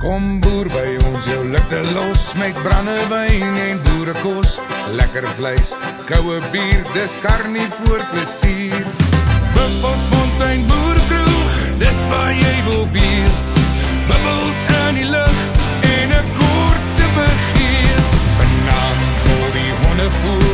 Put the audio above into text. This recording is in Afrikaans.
Kom boer by ons, jou ligte los met brandewyn en boerekos, lekker vleis, koue bier, dis karnivoor plesier. Buffelsfontein boerekroeg, dis waar jy wil wees. Bubbels in die lucht en 'n korte begees. Vanaand wil die honde voer